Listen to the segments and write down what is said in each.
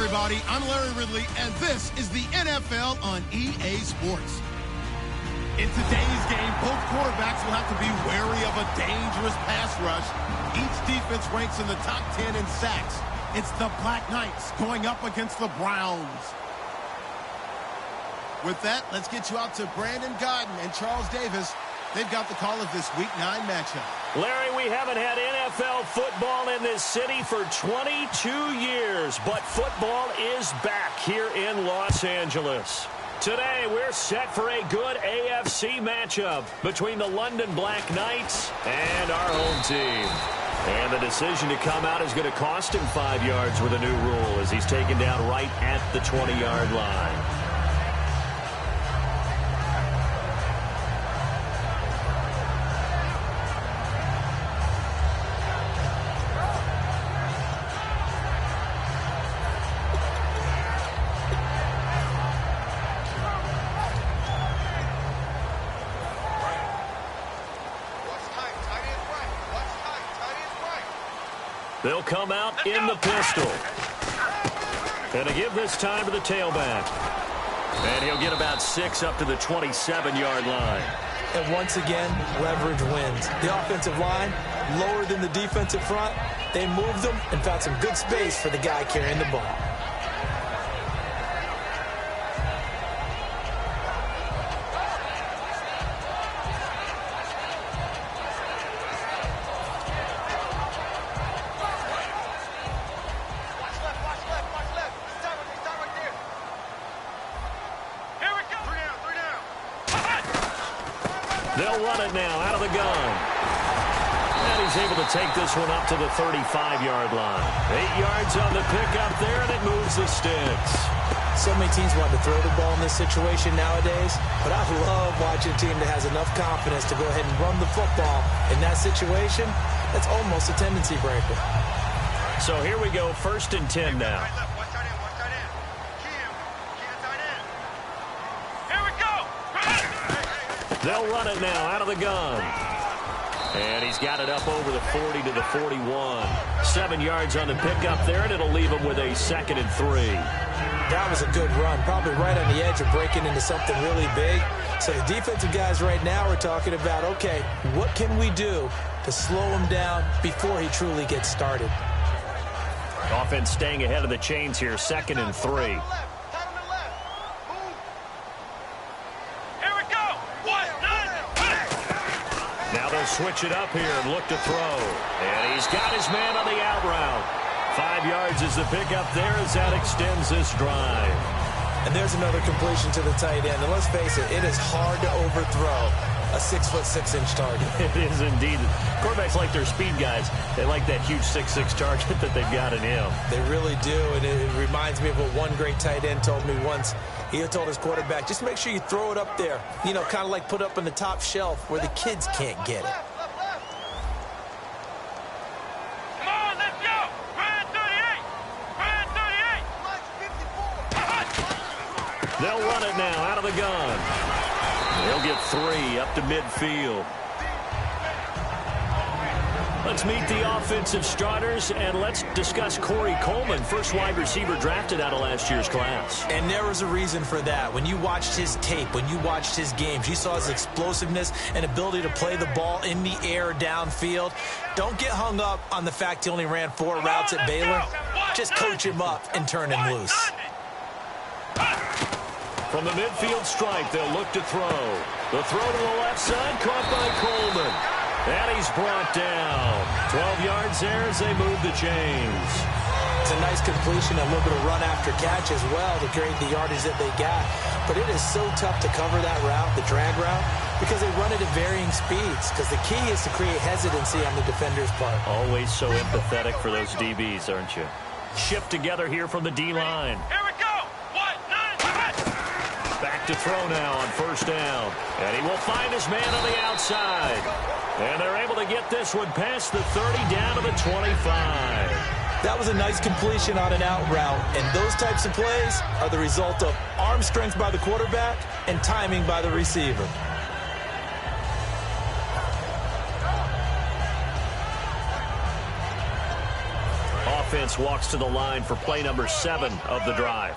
everybody. I'm Larry Ridley, and this is the NFL on EA Sports. In today's game, both quarterbacks will have to be wary of a dangerous pass rush. Each defense ranks in the top 10 in sacks. It's the Black Knights going up against the Browns. With that, let's get you out to Brandon Godden and Charles Davis. They've got the call of this Week 9 matchup. Larry, we haven't had NFL football in this city for 22 years, but football is back here in Los Angeles. Today, we're set for a good AFC matchup between the London Black Knights and our home team. And the decision to come out is going to cost him 5 yards with a new rule as he's taken down right at the 20-yard line. They'll come out in the pistol. And to give this time to the tailback. And he'll get about 6 up to the 27-yard line. And once again, leverage wins. The offensive line, lower than the defensive front. They moved them and found some good space for the guy carrying the ball. They'll run it now out of the gun. And he's able to take this one up to the 35-yard line. 8 yards on the pickup there, and it moves the sticks. So many teams want to throw the ball in this situation nowadays, but I love watching a team that has enough confidence to go ahead and run the football. In that situation, that's almost a tendency breaker. So here we go, 1st and 10 now. They'll run it now out of the gun. And he's got it up over the 40 to the 41. 7 yards on the pickup there, and it'll leave him with a 2nd and 3. That was a good run, probably right on the edge of breaking into something really big. So the defensive guys right now are talking about, okay, what can we do to slow him down before he truly gets started? Offense staying ahead of the chains here, 2nd and 3. Switch it up here and look to throw. And he's got his man on the out route. 5 yards is the pickup there as that extends this drive. And there's another completion to the tight end. And let's face it, it is hard to overthrow a 6'6" target. It is indeed. Quarterbacks like their speed guys. They like that huge 6'6" target that they've got in him. They really do. And it reminds me of what one great tight end told me once. He told his quarterback, just make sure you throw it up there. You know, kind of like put up on the top shelf where the kids can't get it. Come on, let's go. Brand 38. Brand 34. They'll run it now out of the gun. They'll get 3 up to midfield. Let's meet the offensive starters, and let's discuss Corey Coleman, first wide receiver drafted out of last year's class. And there was a reason for that. When you watched his tape, when you watched his games, you saw his explosiveness and ability to play the ball in the air downfield. Don't get hung up on the fact he only ran 4 routes at Baylor. Just coach him up and turn him loose. From the midfield stripe, they'll look to throw. The throw to the left side, caught by Coleman. And he's brought down. 12 yards there as they move the chains. It's a nice completion, a little bit of run after catch as well to create the yardage that they got. But it is so tough to cover that route, the drag route, because they run it at varying speeds. Because the key is to create hesitancy on the defender's part. Always so empathetic for those DBs, aren't you? Shift together here from the D-line. Here we go. 1, 9, Back to throw now on 1st down. And he will find his man on the outside. And they're able to get this one past the 30 down to the 25. That was a nice completion on an out route. And those types of plays are the result of arm strength by the quarterback and timing by the receiver. offense walks to the line for play number 7 of the drive.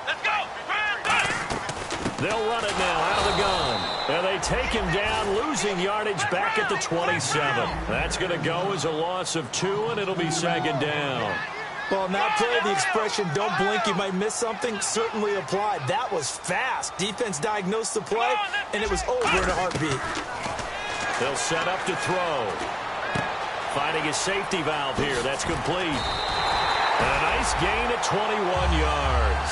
Let's go. They'll run it now out of the gun. And they take him down, losing yardage back at the 27. That's going to go as a loss of 2, and it'll be 2nd down. Well, on that play, the expression, don't blink, you might miss something, certainly applied. That was fast. Defense diagnosed the play, and it was over in a heartbeat. They'll set up to throw. Finding his safety valve here. That's complete. And a nice gain at 21 yards.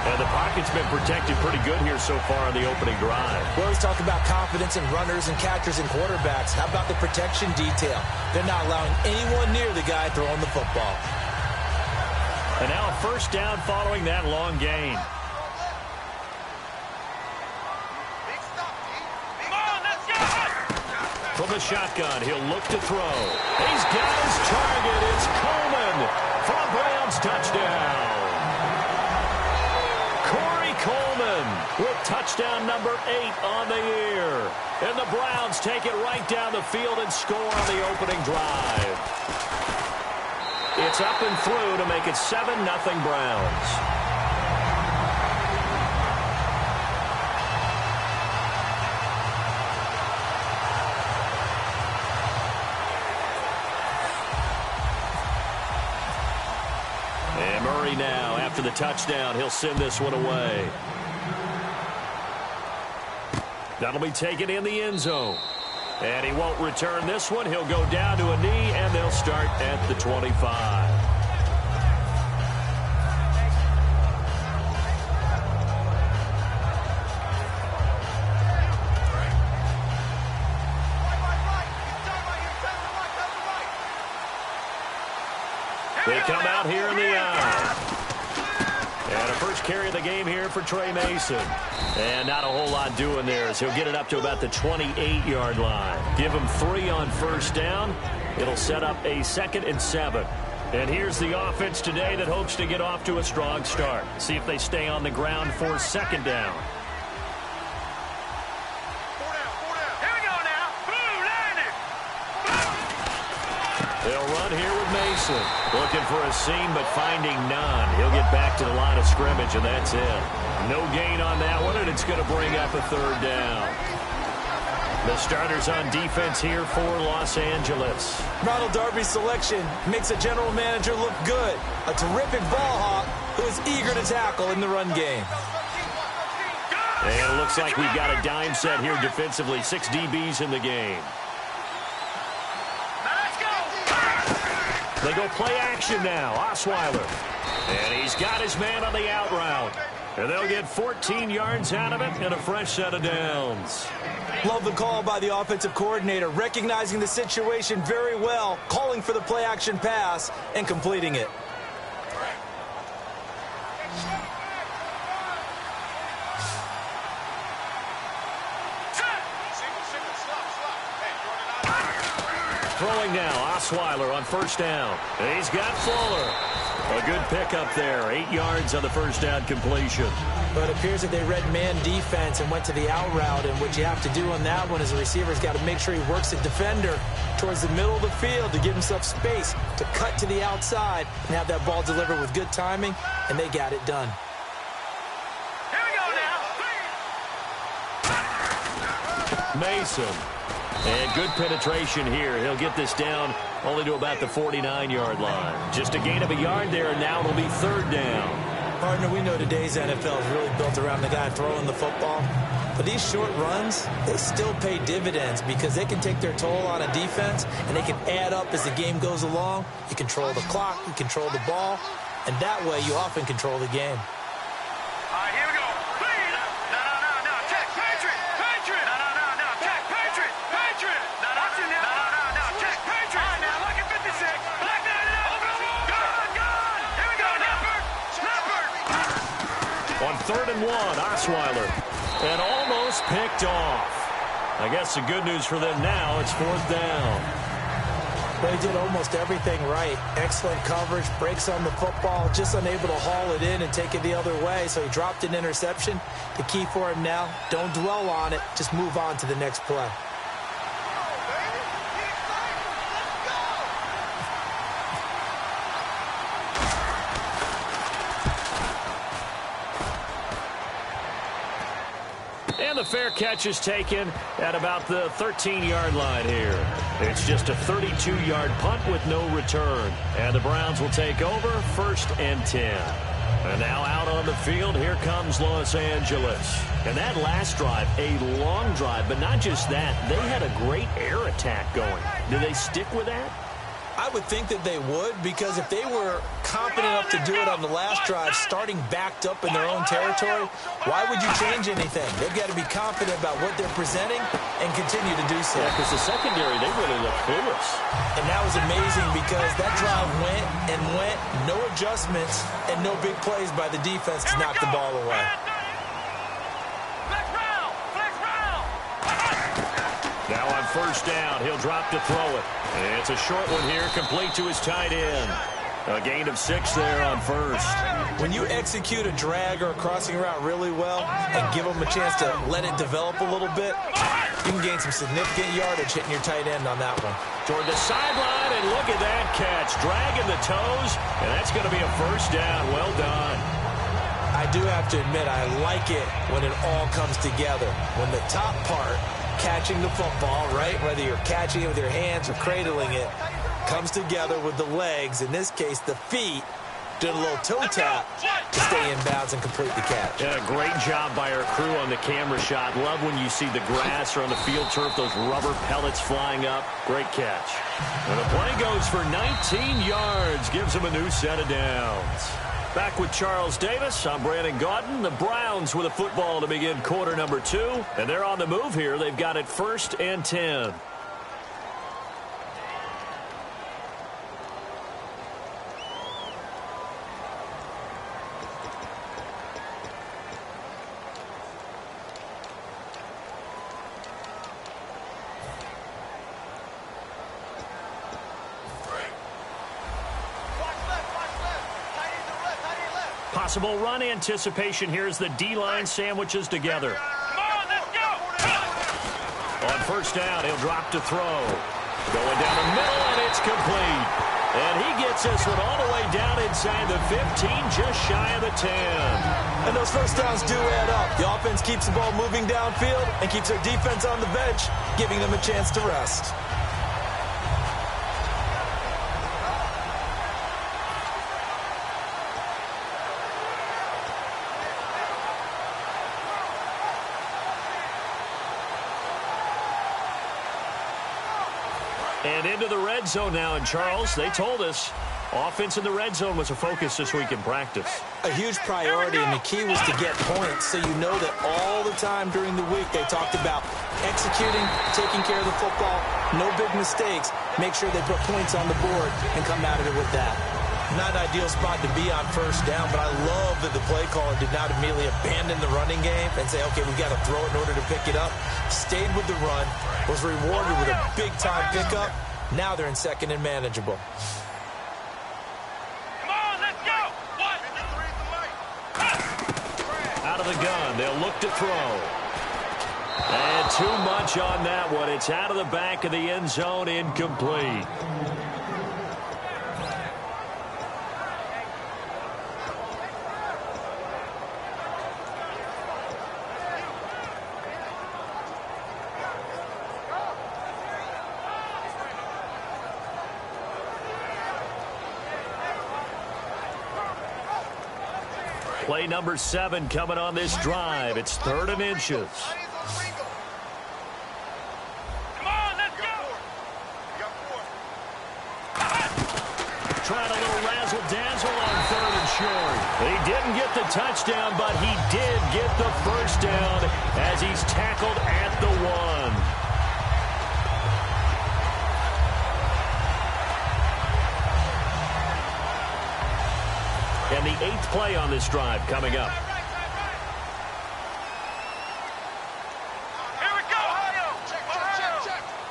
And the pocket's been protected pretty good here so far on the opening drive. We always talk about confidence in runners and catchers and quarterbacks. How about the protection detail? They're not allowing anyone near the guy throwing the football. And now a first down following that long gain. From the shotgun, he'll look to throw. He's got his target. It's Coleman for a Browns touchdown. Corey Coleman with touchdown number 8 on the year. And the Browns take it right down the field and score on the opening drive. It's up and through to make it 7-0 Browns. And Murray now, after the touchdown, he'll send this one away. That'll be taken in the end zone. And he won't return this one. He'll go down to a knee, and they'll start at the 25. They come out here in the eye. And a first carry of the game here for Trey Mason. And not a whole lot doing there as he'll get it up to about the 28-yard line. Give him 3 on first down. It'll set up a 2nd and 7. And here's the offense today that hopes to get off to a strong start. See if they stay on the ground for 2nd down. Here we go now. Blue line it. They'll run here with Mason. Looking for a seam, but finding none. He'll get back to the line of scrimmage, and that's it. No gain on that one, and it's going to bring up a 3rd down. The starters on defense here for Los Angeles. Ronald Darby's selection makes a general manager look good. A terrific ball hawk who is eager to tackle in the run game. And it looks like we've got a dime set here defensively. 6 DBs in the game. They go play action now. Osweiler. And he's got his man on the out route. And they'll get 14 yards out of it and a fresh set of downs. Love the call by the offensive coordinator, recognizing the situation very well, calling for the play action pass and completing it. Throwing now, Osweiler on first down. He's got Fuller. A good pickup there. 8 yards on the first down completion. But it appears that they read man defense and went to the out route. And what you have to do on that one is the receiver's got to make sure he works the defender towards the middle of the field to give himself space to cut to the outside and have that ball delivered with good timing. And they got it done. Here we go now. Mason. And good penetration here. He'll get this down only to about the 49-yard line. Just a gain of a yard there, and now it'll be 3rd down. Partner, we know today's NFL is really built around the guy throwing the football. But these short runs, they still pay dividends because they can take their toll on a defense, and they can add up as the game goes along. You control the clock, you control the ball, and that way you often control the game. All right, here we go. Please. No. Check. Patriot. No. Check. Patriot. No. Check. Patriot. All right, now, look at 56. Black man it up. Gone. Here we go. Snapper. On 3rd and 1, Osweiler. And almost picked off. I guess the good news for them now, it's 4th down. They did almost everything right. Excellent coverage, breaks on the football, just unable to haul it in and take it the other way, so he dropped an interception. The key for him now, don't dwell on it, just move on to the next play. And the fair catch is taken at about the 13-yard line here. It's just a 32-yard punt with no return. And the Browns will take over 1st and 10. And now out on the field, here comes Los Angeles. And that last drive, a long drive, but not just that. They had a great air attack going. Do they stick with that? I would think that they would, because if they were confident enough to do it on the last drive, starting backed up in their own territory, why would you change anything? They've got to be confident about what they're presenting and continue to do so. Yeah, because the secondary, they really look clueless. And that was amazing because that drive went and went, no adjustments, and no big plays by the defense to knock the ball away. Now on 1st down, he'll drop to throw it. And it's a short one here, complete to his tight end. A gain of 6 there on 1st. When you execute a drag or a crossing route really well and give them a chance to let it develop a little bit, you can gain some significant yardage hitting your tight end on that one. Toward the sideline, and look at that catch. Dragging the toes, and that's going to be a 1st down. Well done. I do have to admit, I like it when it all comes together. When the top part, catching the football, right, whether you're catching it with your hands or cradling it, comes together with the legs, in this case the feet, did a little toe tap to stay in bounds and complete the catch. Yeah, great job by our crew on the camera shot. Love when you see the grass or on the field turf, those rubber pellets flying up. Great catch. And the play goes for 19 yards, gives him a new set of downs. Back with Charles Davis, I'm Brandon Gaudin. The Browns with a football to begin quarter number 2. And they're on the move here. They've got it 1st and 10. Possible run anticipation here as the D-line sandwiches together. Come on, let's go! On 1st down, he'll drop to throw. Going down the middle, and it's complete. And he gets this one all the way down inside the 15, just shy of the 10. And those 1st downs do add up. The offense keeps the ball moving downfield and keeps their defense on the bench, giving them a chance to rest. And into the red zone now, and Charles, they told us offense in the red zone was a focus this week in practice. A huge priority, and the key was to get points, so you know that all the time during the week they talked about executing, taking care of the football, no big mistakes, make sure they put points on the board and come out of it with that. Not an ideal spot to be on 1st down, but I love that the play caller did not immediately abandon the running game and say, okay, we've got to throw it in order to pick it up. Stayed with the run, was rewarded with a big-time pickup. Now they're in 2nd and manageable. Come on, let's go! One, Out of the gun, they'll look to throw. And too much on that one. It's out of the back of the end zone, incomplete. Play number 7 coming on this drive. It's 3rd and inches. come on, let's go! Trying a little razzle-dazzle on 3rd and short. He didn't get the touchdown, but he did get the 1st down as he's tackled at the 1. And the 8th play on this drive coming up. Here we go!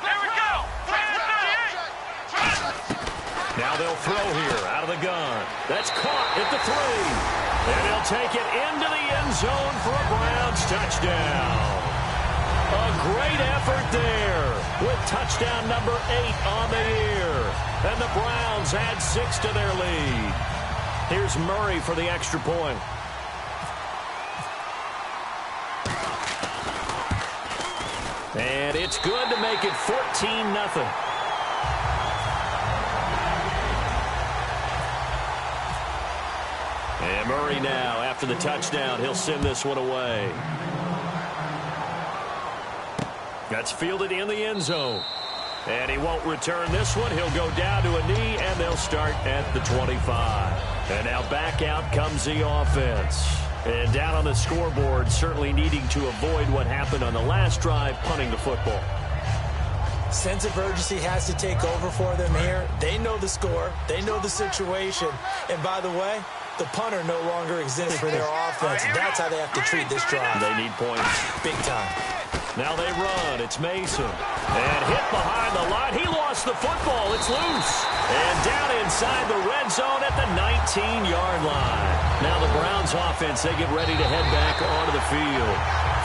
Here we go! Now they'll throw here out of the gun. That's caught at the 3. And they'll take it into the end zone for a Browns touchdown. A great effort there with touchdown number 8 on the year. And the Browns add 6 to their lead. Here's Murray for the extra point. And it's good to make it 14-0. And Murray now, after the touchdown, he'll send this one away. That's fielded in the end zone. And he won't return this one. He'll go down to a knee, and they'll start at the 25. And now back out comes the offense. And down on the scoreboard, certainly needing to avoid what happened on the last drive, punting the football. Sense of urgency has to take over for them here. They know the score. They know the situation. And by the way, the punter no longer exists for their offense. That's how they have to treat this drive. They need points. Big time. Now they run. It's Mason. And hit behind the line. He lost the football. It's loose. And down inside the red zone at the 19-yard line. Now the Browns offense, they get ready to head back onto the field.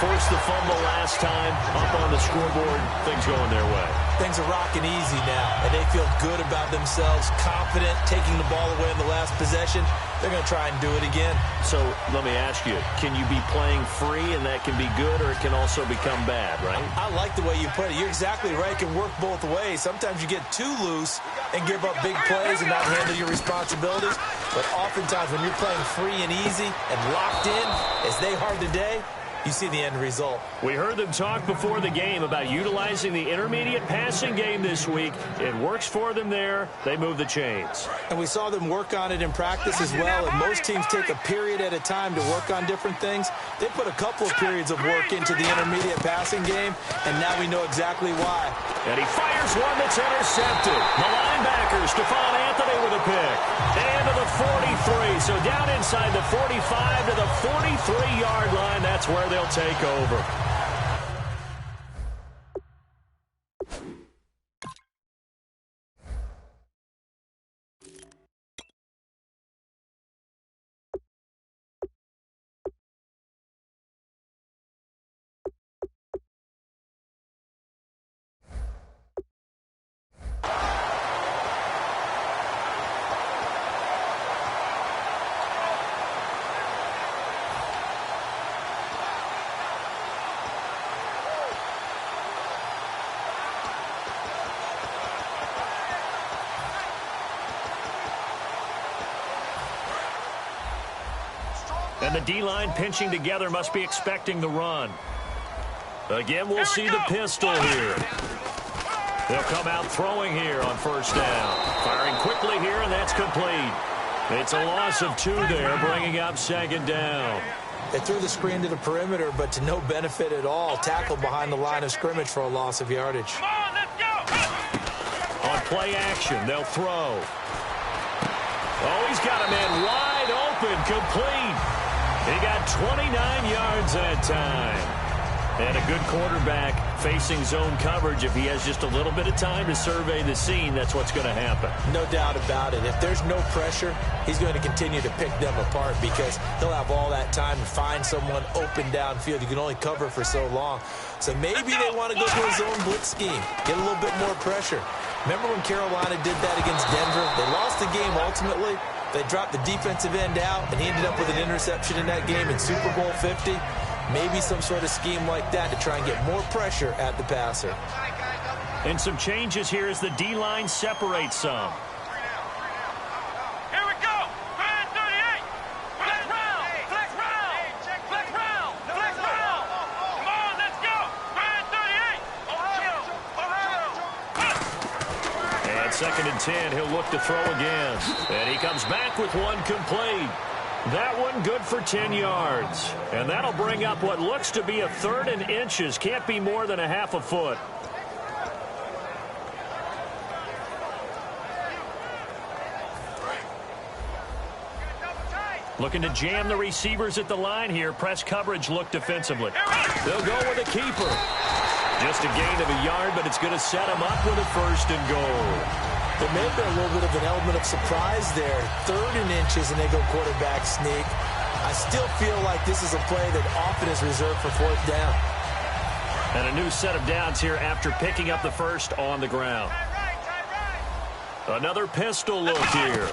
Forced the fumble last time. Up on the scoreboard. Things going their way. Things are rocking easy now. And they feel good about themselves. Confident. Taking the ball away in the last possession. They're going to try and do it again. So let me ask you, can you be playing free and that can be good, or it can also become bad, right? I like the way you put it. You're exactly right. It can work both ways. Sometimes you get too loose and give up big plays and not handle your responsibilities. But oftentimes when you're playing free and easy and locked in, as they are today, you see the end result. We heard them talk before the game about utilizing the intermediate passing game this week. It works for them there. They move the chains. And we saw them work on it in practice as well. And most teams take a period at a time to work on different things. They put a couple of periods of work into the intermediate passing game, and now we know exactly why. And he fires one that's intercepted. The linebacker, Stephon Anthony with a pick. And to the 43. So down inside the 45 to the 43-yard line. That's where they'll take over. And the D-line pinching together must be expecting the run. Again, we'll see the pistol here. They'll come out throwing here on first down. Firing quickly here, and that's complete. It's a loss of 2 there, bringing up second down. They threw the screen to the perimeter, but to no benefit at all. Tackled behind the line of scrimmage for a loss of yardage. On play action, they'll throw. Oh, he's got a man wide open, complete. He got 29 yards that time. And a good quarterback facing zone coverage. If he has just a little bit of time to survey the scene, that's what's going to happen. No doubt about it. If there's no pressure, he's going to continue to pick them apart because he'll have all that time to find someone open downfield. You can only cover for so long. So maybe they want to go to a zone blitz scheme, get a little bit more pressure. Remember when Carolina did that against Denver? They lost the game ultimately. They dropped the defensive end out, and he ended up with an interception in that game in Super Bowl 50. Maybe some sort of scheme like that to try and get more pressure at the passer. And some changes here as the D-line separates some. Here we go. Grand 38. Flex round. Flex round. Flex round. Flex round. Come on, let's go. Grand 38. And second and 10, he'll look to throw again. And he comes back with one complete. That one good for 10 yards. And that'll bring up what looks to be a 3rd and inches. Can't be more than a half a foot. Looking to jam the receivers at the line here. Press coverage look defensively. They'll go with a keeper. Just a gain of a yard, but it's going to set them up with a 1st and goal. There may have been a little bit of an element of surprise there. 3rd and inches, and they go quarterback sneak. I still feel like this is a play that often is reserved for 4th down. And a new set of downs here after picking up the 1st on the ground. Another pistol look here.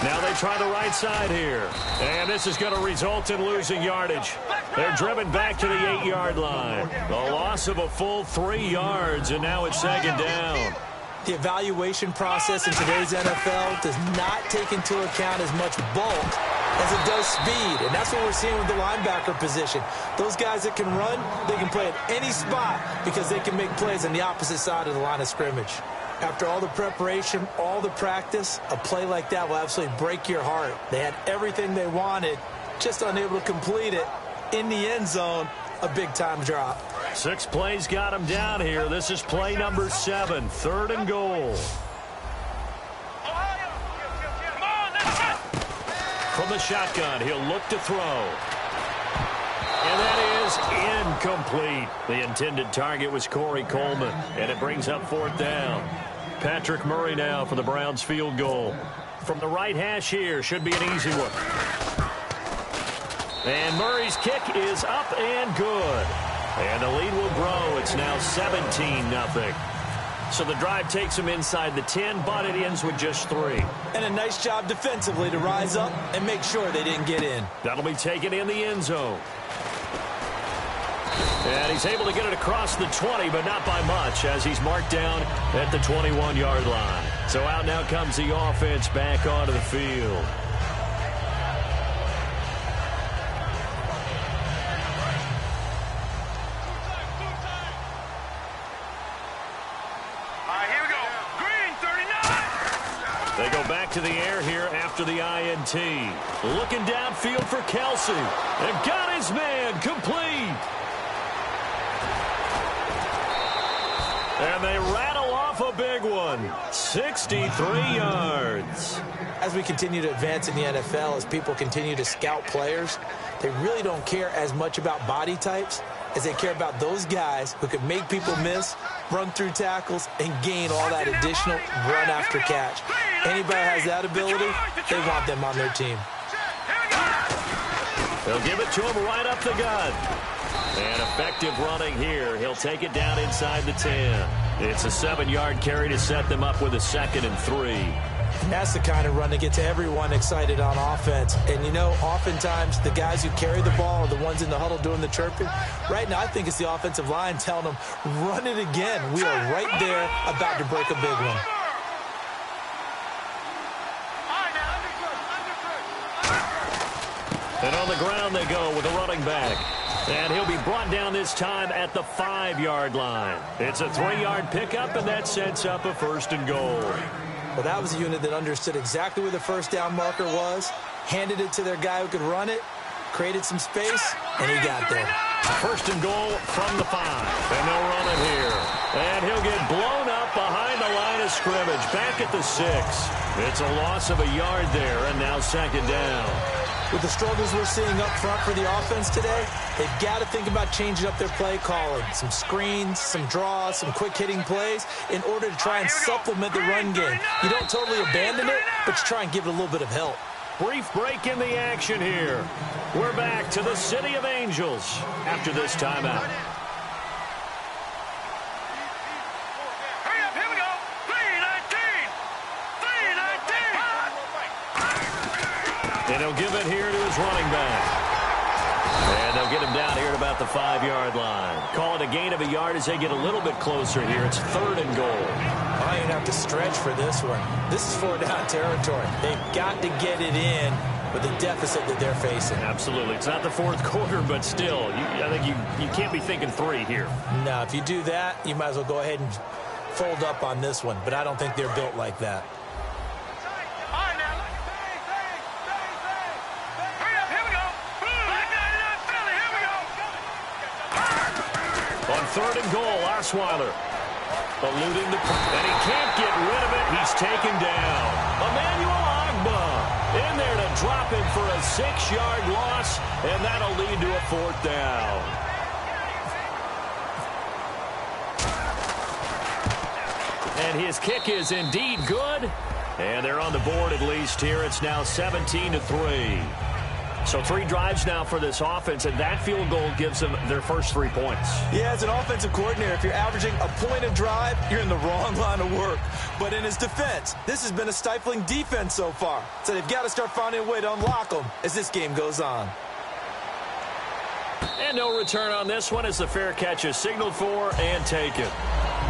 Now they try the right side here. And this is going to result in losing yardage. They're driven back to the 8-yard line. The loss of a full 3 yards, and now it's second down. The evaluation process in today's NFL does not take into account as much bulk as it does speed, and that's what we're seeing with the linebacker position. Those guys that can run, they can play at any spot because they can make plays on the opposite side of the line of scrimmage. After all the preparation, all the practice, a play like that will absolutely break your heart. They had everything they wanted, just unable to complete it. In the end zone, a big-time drop. 6 plays got him down here. This is play number 7, 3rd and goal. From the shotgun, he'll look to throw. And that is incomplete. The intended target was Corey Coleman, and it brings up 4th down. Patrick Murray now for the Browns field goal. From the right hash here, should be an easy one. And Murray's kick is up and good. And the lead will grow. It's now 17-0. So the drive takes them inside the 10, but it ends with just 3. And a nice job defensively to rise up and make sure they didn't get in. That'll be taken in the end zone. And he's able to get it across the 20, but not by much, as he's marked down at the 21-yard line. So out now comes the offense back onto the field. They go back to the air here after the INT. Looking downfield for Kelsey. And got his man complete. And they rattle off a big one. 63 yards. As we continue to advance in the NFL, as people continue to scout players, they really don't care as much about body types as they care about those guys who can make people miss, run through tackles, and gain all that additional run after catch. Anybody has that ability, they want them on their team. They'll give it to him right up the gut. And effective running here. He'll take it down inside the 10. It's a 7-yard carry to set them up with a 2nd and 3. And that's the kind of run that gets everyone excited on offense. And, you know, oftentimes the guys who carry the ball are the ones in the huddle doing the chirping. Right now, I think it's the offensive line telling them, run it again. We are right there about to break a big one. And on the ground they go with a running back. And he'll be brought down this time at the 5-yard line. It's a 3-yard pickup, and that sets up a 1st and goal. Well, that was a unit that understood exactly where the first down marker was, handed it to their guy who could run it, created some space, and he got there. 1st and goal from the 5. And they'll run it here. And he'll get blown up behind the line of scrimmage, back at the 6. It's a loss of a yard there, and now 2nd down. With the struggles we're seeing up front for the offense today, they've got to think about changing up their play calling. Some screens, some draws, some quick-hitting plays in order to try and supplement the run game. You don't totally abandon it, but you try and give it a little bit of help. Brief break in the action here. We're back to the City of Angels after this timeout. And he'll give it here to his running back. And they'll get him down here at about the 5-yard line. Call it a gain of a yard as they get a little bit closer here. It's 3rd and goal. I ain't have to stretch for this one. This is 4-down territory. They've got to get it in with the deficit that they're facing. Absolutely. It's not the 4th quarter, but still, I think you can't be thinking 3 here. No, if you do that, you might as well go ahead and fold up on this one. But I don't think they're built like that. On 3rd and goal, Osweiler eluding the... And he can't get rid of it. He's taken down. Emmanuel Ogbah in there to drop him for a 6-yard loss, and that'll lead to a 4th down. And his kick is indeed good. And they're on the board at least here. It's now 17-3. So 3 drives now for this offense, and that field goal gives them their first 3 points. Yeah, as an offensive coordinator, if you're averaging a point a drive, you're in the wrong line of work. But in his defense, this has been a stifling defense so far. So they've got to start finding a way to unlock them as this game goes on. And no return on this one as the fair catch is signaled for and taken.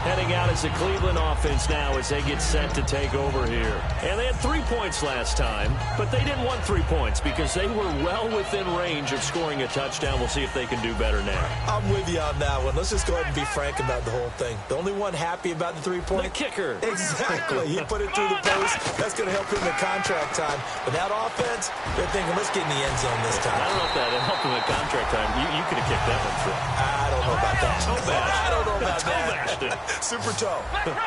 Heading out is the Cleveland offense now as they get set to take over here. And they had 3 points last time, but they didn't want 3 points because they were well within range of scoring a touchdown. We'll see if they can do better now. I'm with you on that one. Let's just go ahead and be frank about the whole thing. The only one happy about the 3-point? The kicker. Exactly. He put it through the post. That's going to help him in contract time. But that offense, they're thinking, let's get in the end zone this time. I don't know if that helped him in contract time. You could have kicked that one through. I don't know about that. I don't know about that. Super toe.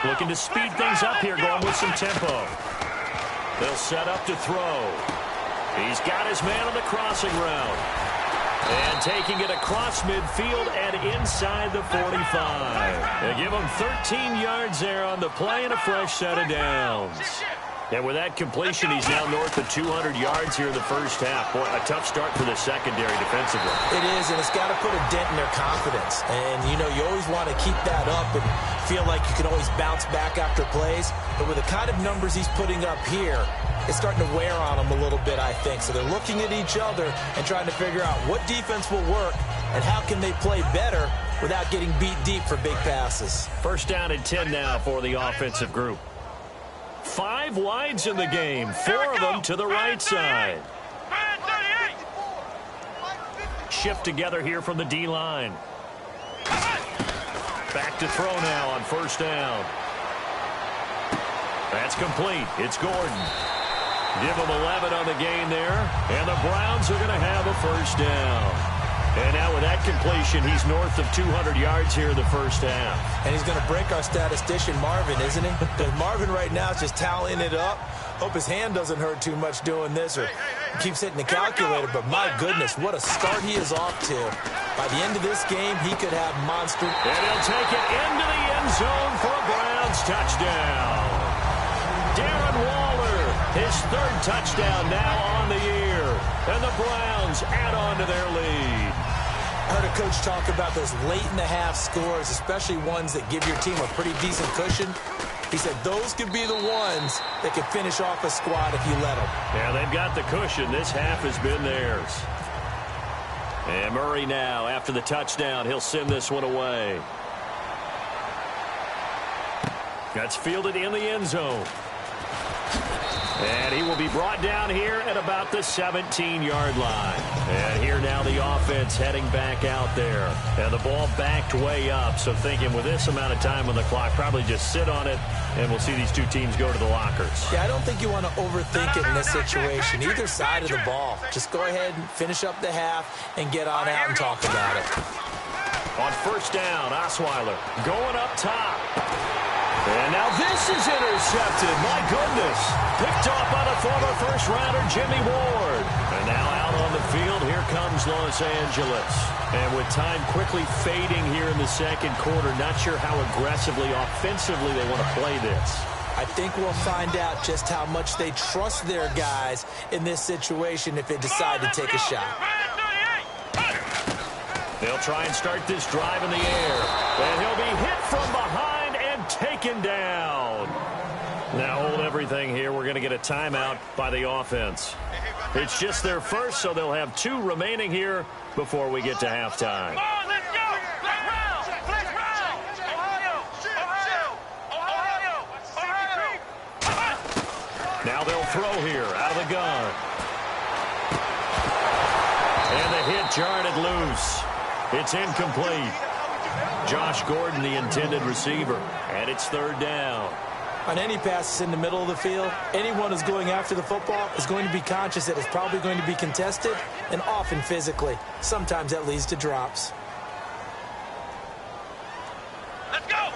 Looking to speed things up here, going with some tempo. They'll set up to throw. He's got his man on the crossing route. And taking it across midfield and inside the 45. They give him 13 yards there on the play and a fresh set of downs. And with that completion, he's now north of 200 yards here in the first half. Boy, a tough start for the secondary defensively. It is, and it's got to put a dent in their confidence. And, you know, you always want to keep that up and feel like you can always bounce back after plays. But with the kind of numbers he's putting up here, it's starting to wear on them a little bit, I think. So they're looking at each other and trying to figure out what defense will work and how can they play better without getting beat deep for big passes. First down and 10 now for the offensive group. 5 wides in the game, 4 of them to the right side. Shift together here from the D-line. Back to throw now on first down. That's complete. It's Gordon. Give him 11 on the gain there, and the Browns are going to have a first down. And now with that completion, he's north of 200 yards here in the first half. And he's going to break our statistician, Marvin, isn't he? Because Marvin right now is just tallying it up. Hope his hand doesn't hurt too much doing this or keeps hitting the calculator. But my goodness, what a start he is off to. By the end of this game, he could have monster. And he'll take it into the end zone for a Browns touchdown. Darren Waller, his 3rd touchdown now on the year. And the Browns add on to their lead. I heard a coach talk about those late-in-the-half scores, especially ones that give your team a pretty decent cushion. He said those could be the ones that could finish off a squad if you let them. Yeah, they've got the cushion. This half has been theirs. And Murray now, after the touchdown, he'll send this one away. That's fielded in the end zone. And he will be brought down here at about the 17-yard line. And here now the offense heading back out there. And the ball backed way up. So thinking with this amount of time on the clock, probably just sit on it, and we'll see these two teams go to the lockers. Yeah, I don't think you want to overthink it in this situation. Either side of the ball. Just go ahead and finish up the half and get on out and talk about it. On first down, Osweiler going up top. And now this is intercepted. My goodness. Picked off by the former first-rounder Jimmy Ward. And now out on the field, here comes Los Angeles. And with time quickly fading here in the second quarter, not sure how aggressively, offensively they want to play this. I think we'll find out just how much they trust their guys in this situation if they decide to take a shot. They'll try and start this drive in the air. And he'll be hit from behind and taken down. Now hold everything here. We're going to get a timeout by the offense. It's just their first, so they'll have 2 remaining here before we get to halftime. Now they'll throw here out of the gun. And the hit jarred it loose. It's incomplete. Josh Gordon, the intended receiver. And it's 3rd down. On any passes in the middle of the field, anyone who's going after the football is going to be conscious that it's probably going to be contested and often physically. Sometimes that leads to drops. Let's go!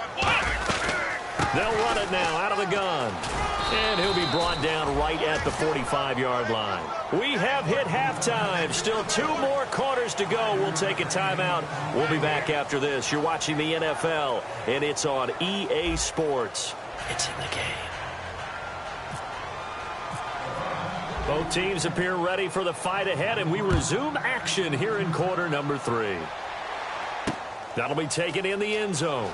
They'll run it now out of the gun. And he'll be brought down right at the 45-yard line. We have hit halftime. Still 2 more quarters to go. We'll take a timeout. We'll be back after this. You're watching the NFL, and it's on EA Sports. It's in the game. Both teams appear ready for the fight ahead, and we resume action here in quarter number 3. That'll be taken in the end zone.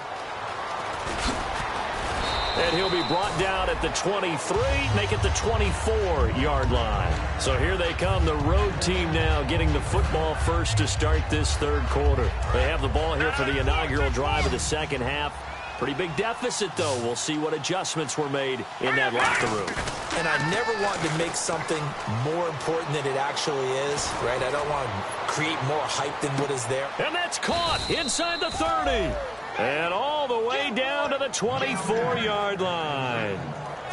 And he'll be brought down at the 23, make it the 24-yard line. So here they come, the road team now getting the football first to start this third quarter. They have the ball here for the inaugural drive of the second half. Pretty big deficit, though. We'll see what adjustments were made in that locker room. And I never want to make something more important than it actually is, right? I don't want to create more hype than what is there. And that's caught inside the 30. And all the way down to the 24-yard line.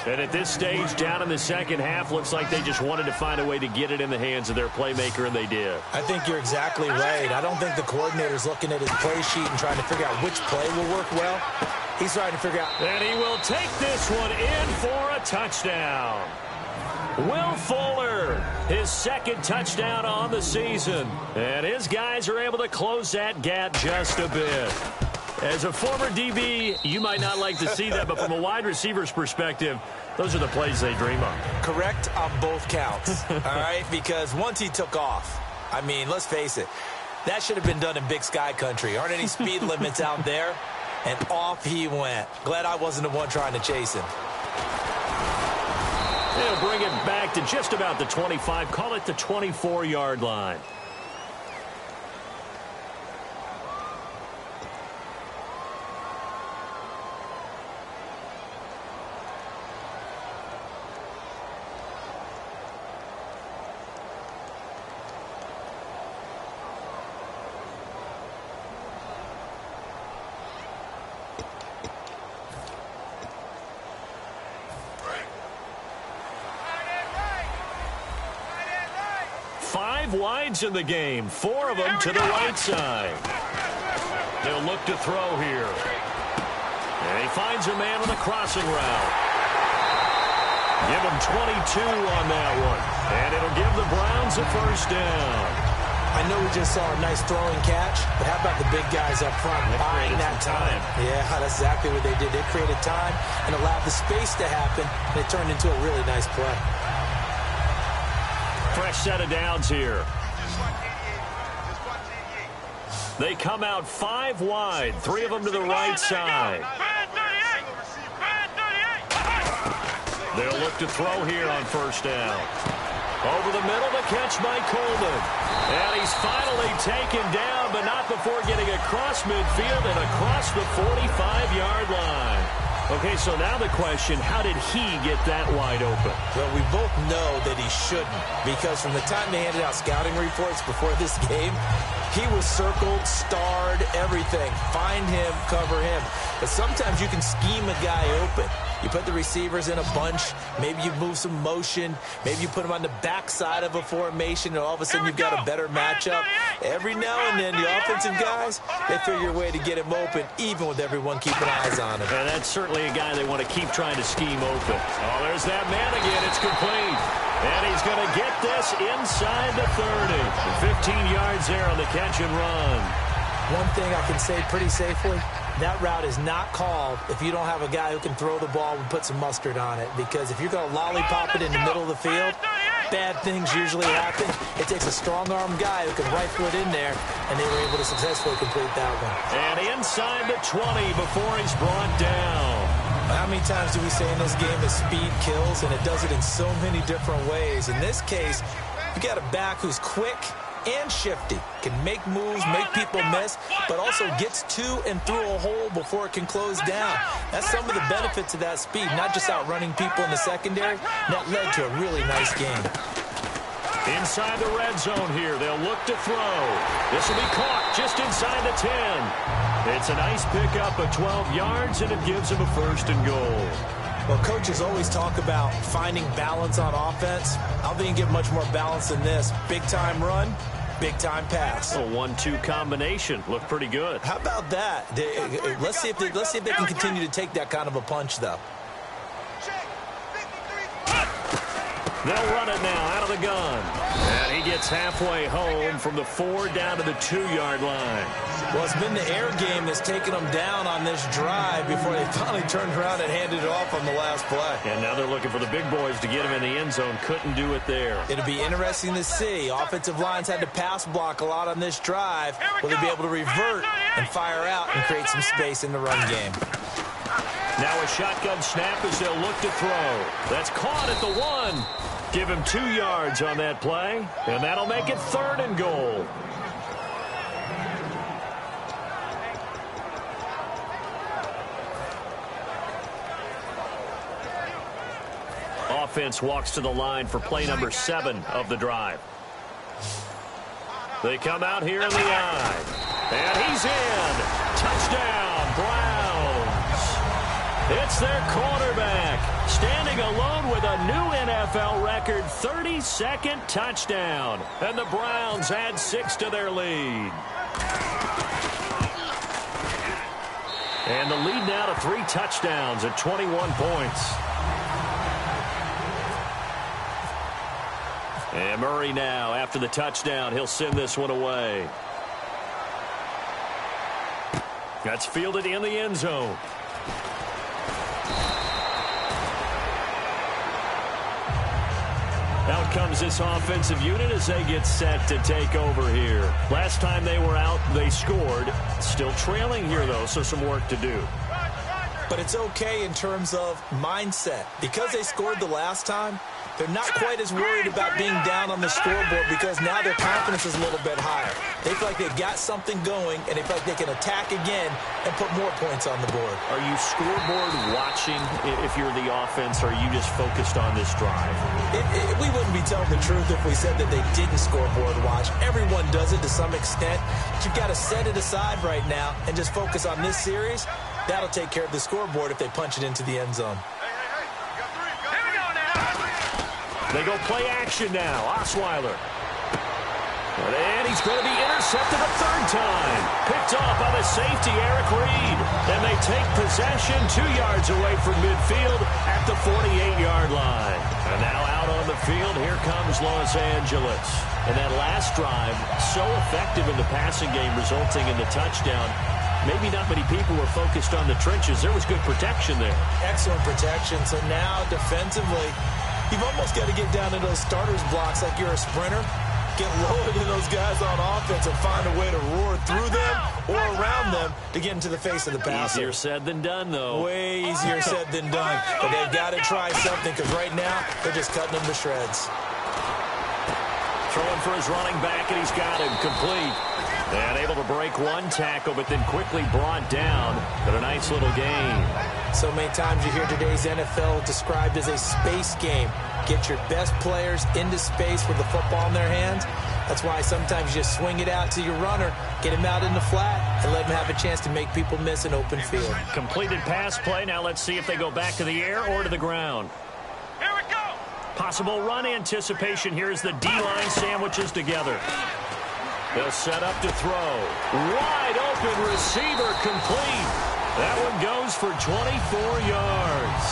And at this stage, down in the second half, looks like they just wanted to find a way to get it in the hands of their playmaker, and they did. I think you're exactly right. I don't think the coordinator's looking at his play sheet and trying to figure out which play will work well. He's trying to figure out. And he will take this one in for a touchdown. Will Fuller, his second touchdown on the season. And his guys are able to close that gap just a bit. As a former DB, you might not like to see that, but from a wide receiver's perspective, those are the plays they dream of. Correct on both counts, all right? Because once he took off, I mean, let's face it, that should have been done in Big Sky country. Aren't any speed limits out there? And off he went. Glad I wasn't the one trying to chase him. They'll bring it back to just about the 25. Call it the 24-yard line. Wides in the game, 4 of them to the right side. They'll look to throw here. And he finds a man on the crossing route. Give him 22 on that one. And it'll give the Browns a first down. I know we just saw a nice throwing catch, but how about the big guys up front buying that time? Yeah, that's exactly what they did. They created time and allowed the space to happen, and it turned into a really nice play. Fresh set of downs here. They come out 5 wide, 3 of them to the right side. They'll look to throw here on first down. Over the middle, the catch by Coleman. And he's finally taken down, but not before getting across midfield and across the 45-yard line. Okay, so now the question, how did he get that wide open? Well, we both know that he shouldn't, because from the time they handed out scouting reports before this game, he was circled, starred, everything. Find him, cover him. But sometimes you can scheme a guy open. You put the receivers in a bunch. Maybe you move some motion. Maybe you put them on the backside of a formation, and all of a sudden you've got a better matchup. Every now and then, the offensive guys, they figure a way to get him open, even with everyone keeping eyes on him. And that's certainly a guy they want to keep trying to scheme open. Oh, there's that man again. It's complete. And he's going to get this inside the 30. 15 yards there on the catch and run. One thing I can say pretty safely, that route is not called if you don't have a guy who can throw the ball and put some mustard on it. Because if you're going to lollipop it in the middle of the field, bad things usually happen. It takes a strong-arm guy who can rifle it in there, and they were able to successfully complete that one. And inside the 20 before he's brought down. How many times do we say in this game that speed kills, and it does it in so many different ways? In this case, you got a back who's quick and shifty, can make moves, make people miss, but also gets to and through a hole before it can close down. That's some of the benefits of that speed, not just outrunning people in the secondary. That led to a really nice game. Inside the red zone here, they'll look to throw. This will be caught just inside the 10. It's a nice pickup of 12 yards, and it gives him a first and goal. Well, coaches always talk about finding balance on offense. I don't think you get much more balance than this. Big-time run, big-time pass. A 1-2 combination. Looked pretty good. How about that? Let's see if they can continue to take that kind of a punch, though. They'll run it now out of the gun. And he gets halfway home from the 4 down to the 2-yard line. Well, it's been the air game that's taken them down on this drive before they finally turned around and handed it off on the last play. And now they're looking for the big boys to get him in the end zone. Couldn't do it there. It'll be interesting to see. Offensive lines had to pass block a lot on this drive. Will they be able to revert and fire out and create some space in the run game? Now a shotgun snap as they'll look to throw. That's caught at the 1. Give him 2 yards on that play, and that'll make it 3rd and goal. Offense walks to the line for play number 7 of the drive. They come out here in the eye. And he's in. Touchdown, Browns. It's their quarterback, standing alone with a new NFL record 32nd touchdown. And the Browns add 6 to their lead. And the lead now to 3 touchdowns at 21 points. And Murray now, after the touchdown, he'll send this one away. That's fielded in the end zone. Out comes this offensive unit as they get set to take over here. Last time they were out, they scored. Still trailing here, though, so some work to do. But it's okay in terms of mindset. Because they scored the last time, they're not quite as worried about being down on the scoreboard because now their confidence is a little bit higher. They feel like they've got something going, and they feel like they can attack again and put more points on the board. Are you scoreboard watching if you're the offense, or are you just focused on this drive? We wouldn't be telling the truth if we said that they didn't scoreboard watch. Everyone does it to some extent. But you've got to set it aside right now and just focus on this series. That'll take care of the scoreboard if they punch it into the end zone. They go play action now. Osweiler. And he's going to be intercepted a 3rd time. Picked off by the safety, Eric Reed. And they take possession 2 yards away from midfield at the 48-yard line. And now out on the field, here comes Los Angeles. And that last drive, so effective in the passing game, resulting in the touchdown. Maybe not many people were focused on the trenches. There was good protection there. Excellent protection. So now defensively, you've almost got to get down to those starters blocks like you're a sprinter. Get lower than those guys on offense and find a way to roar through them or around them to get into the face of the passer. Easier said than done, though. Way easier said than done. But they've got to try something because right now they're just cutting them to shreds. Throwing for his running back, and he's got him complete. And able to break one tackle, but then quickly brought down. But a nice little gain. So many times you hear today's NFL described as a space game. Get your best players into space with the football in their hands. That's why sometimes you just swing it out to your runner, get him out in the flat, and let him have a chance to make people miss an open field. Completed pass play. Now let's see if they go back to the air or to the ground. Here we go. Possible run anticipation. Here's the D-line sandwiches together. They'll set up to throw. Wide open receiver complete. That one goes for 24 yards.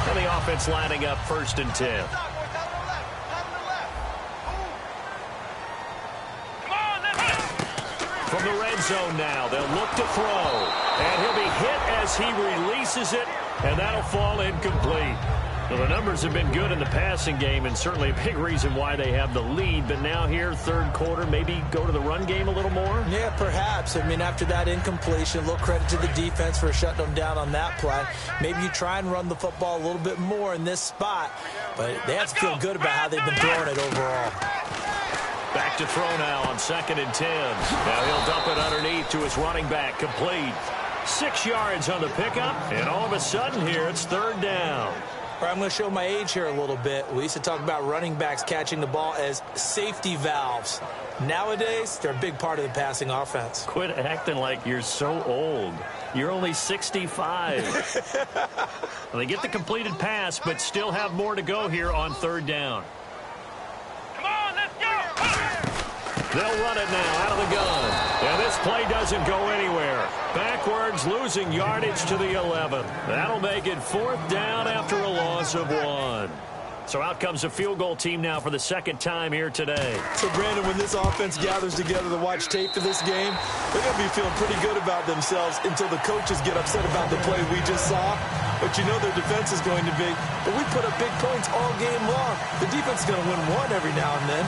And the offense lining up 1st and 10. From the red zone now, they'll look to throw. And he'll be hit as he releases it, and that'll fall incomplete. Well, the numbers have been good in the passing game, and certainly a big reason why they have the lead. But now here, 3rd quarter, maybe go to the run game a little more? Yeah, perhaps. I mean, after that incompletion, a little credit to the defense for shutting them down on that play. Maybe you try and run the football a little bit more in this spot. But they have to feel good about how they've been throwing it overall. Back to throw now on 2nd and 10. Now he'll dump it underneath to his running back, complete. 6 yards on the pickup, and all of a sudden here, it's 3rd down. I'm going to show my age here a little bit. We used to talk about running backs catching the ball as safety valves. Nowadays, they're a big part of the passing offense. Quit acting like you're so old. You're only 65. Well, they get the completed pass, but still have more to go here on 3rd down. Come on, let's go. They'll run it now out of the gun. And this play doesn't go anywhere. Backwards, losing yardage to the 11. That'll make it 4th down after a loss of 1. So out comes the field goal team now for the 2nd time here today. So, Brandon, when this offense gathers together to watch tape for this game, they're going to be feeling pretty good about themselves until the coaches get upset about the play we just saw. But you know their defense is going to be, but we put up big points all game long. The defense is going to win one every now and then.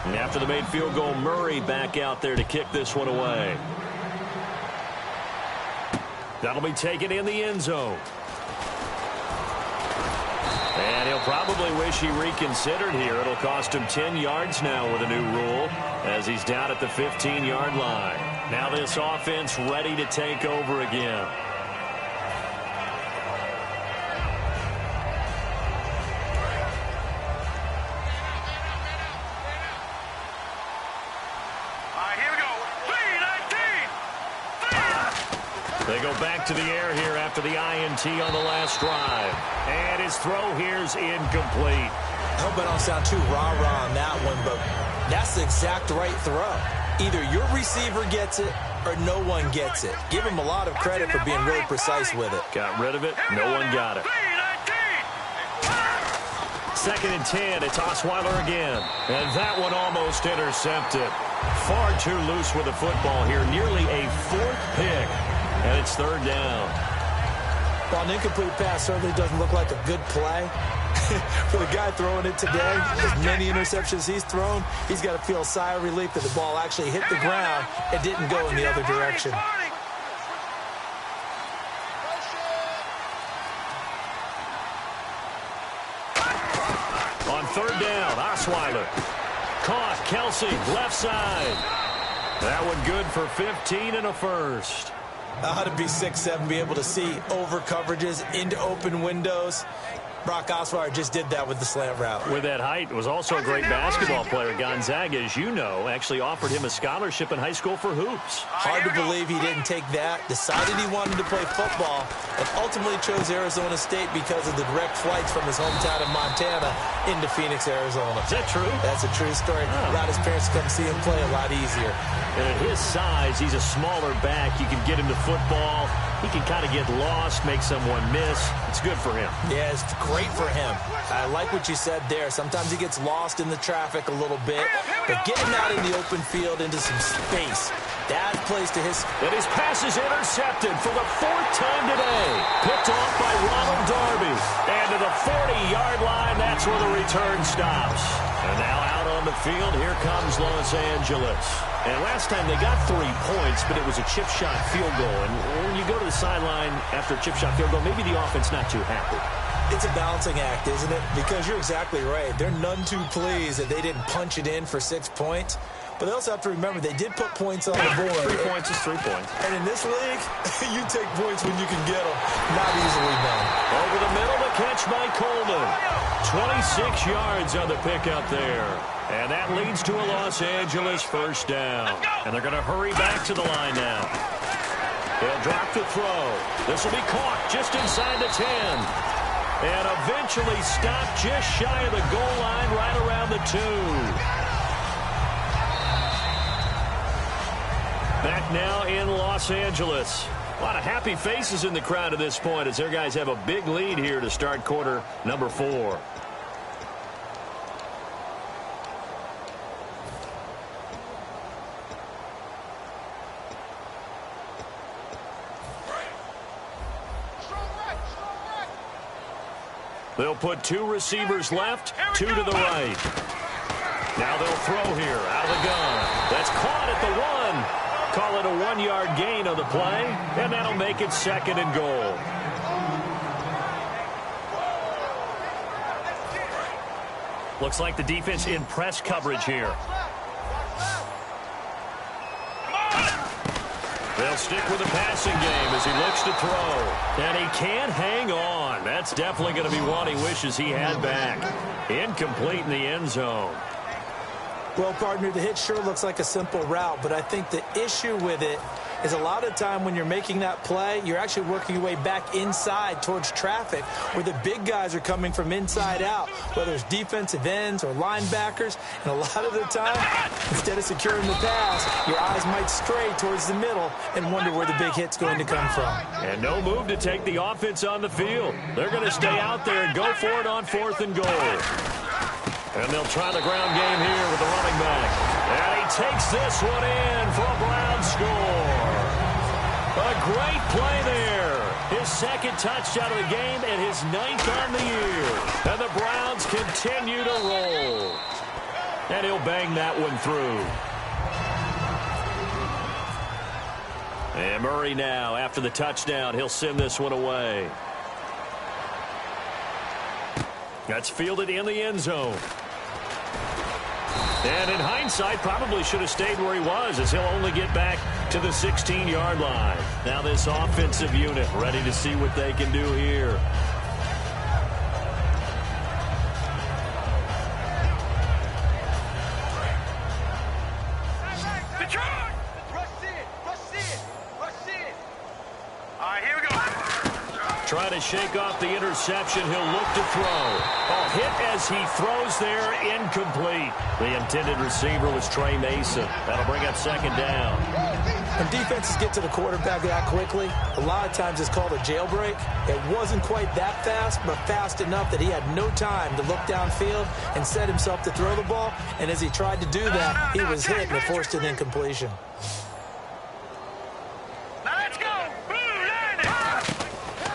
And after the made field goal, Murray back out there to kick this one away. That'll be taken in the end zone. And he'll probably wish he reconsidered here. It'll cost him 10 yards now with a new rule as he's down at the 15-yard line. Now this offense ready to take over again. They go back to the air here after the INT on the last drive. And his throw here's incomplete. I hope I don't sound too rah-rah on that one, but that's the exact right throw. Either your receiver gets it or no one gets it. Give him a lot of credit for being really precise with it. Got rid of it. No one got it. 2nd and 10. It's Osweiler again. And that one almost intercepted. Far too loose with the football here. Nearly a 4th pick. And it's 3rd down. Well, an incomplete pass certainly doesn't look like a good play. For the guy throwing it today, as many interceptions he's thrown, he's got to feel a sigh of relief that the ball actually hit the ground and didn't go in the other direction. On 3rd down, Osweiler. Caught, Kelsey, left side. That one good for 15 and a first. How to be 6'7", be able to see over coverages into open windows. Brock Osweiler just did that with the slant route. With that height, was also a great basketball player. Gonzaga, as you know, actually offered him a scholarship in high school for hoops. Hard to believe he didn't take that, decided he wanted to play football, and ultimately chose Arizona State because of the direct flights from his hometown of Montana into Phoenix, Arizona. Is that true? That's a true story. Allowed his parents to come see him play a lot easier. And at his size, he's a smaller back. You can get him to football. He can kind of get lost, make someone miss. It's good for him. Yeah, it's great for him. I like what you said there. Sometimes he gets lost in the traffic a little bit, but get him out in the open field into some space. That plays to his... And his pass is intercepted for the 4th time today. Picked off by Ronald Darby. And to the 40-yard line, that's where the return stops. And now out on the field, here comes Los Angeles. And last time they got 3 points, but it was a chip shot field goal. And when you go to the sideline after a chip shot field goal, maybe the offense not too happy. It's a balancing act, isn't it? Because you're exactly right. They're none too pleased that they didn't punch it in for 6 points. But they also have to remember they did put points on the board. 3 points is 3 points. And in this league, you take points when you can get them. Not easily done. Over the middle, the catch by Coleman. 26 yards on the pick up there. And that leads to a Los Angeles first down. And they're going to hurry back to the line now. They'll drop the throw. This will be caught just inside the 10. And eventually stopped just shy of the goal line right around the 2. Back now in Los Angeles. A lot of happy faces in the crowd at this point as their guys have a big lead here to start quarter number 4. They'll put 2 receivers left, 2 to the right. Now they'll throw here out of the gun. That's caught at the 1. Call it a 1-yard gain on the play, and that'll make it 2nd and goal. Looks like the defense in press coverage here. They'll stick with the passing game as he looks to throw. And he can't hang on. That's definitely going to be one he wishes he had back. Incomplete in the end zone. Well, partner, the hit sure looks like a simple route, but I think the issue with it is a lot of time when you're making that play, you're actually working your way back inside towards traffic where the big guys are coming from inside out, whether it's defensive ends or linebackers. And a lot of the time, instead of securing the pass, your eyes might stray towards the middle and wonder where the big hit's going to come from. And no move to take the offense on the field. They're going to stay out there and go for it on 4th and goal. And they'll try the ground game here with the running back. And he takes this one in for a Brown score. A great play there. His 2nd touchdown of the game and his 9th on the year. And the Browns continue to roll. And he'll bang that one through. And Murray now, after the touchdown, he'll send this one away. That's fielded in the end zone. And in hindsight, probably should have stayed where he was, as he'll only get back to the 16-yard line. Now this offensive unit ready to see what they can do here. Trying to shake off the interception. He'll look to throw. Oh, hit as he throws there, incomplete. The intended receiver was Trey Mason. That'll bring up second down. When defenses get to the quarterback that quickly, a lot of times it's called a jailbreak. It wasn't quite that fast, but fast enough that he had no time to look downfield and set himself to throw the ball. And as he tried to do that, he was hit and it forced an incompletion.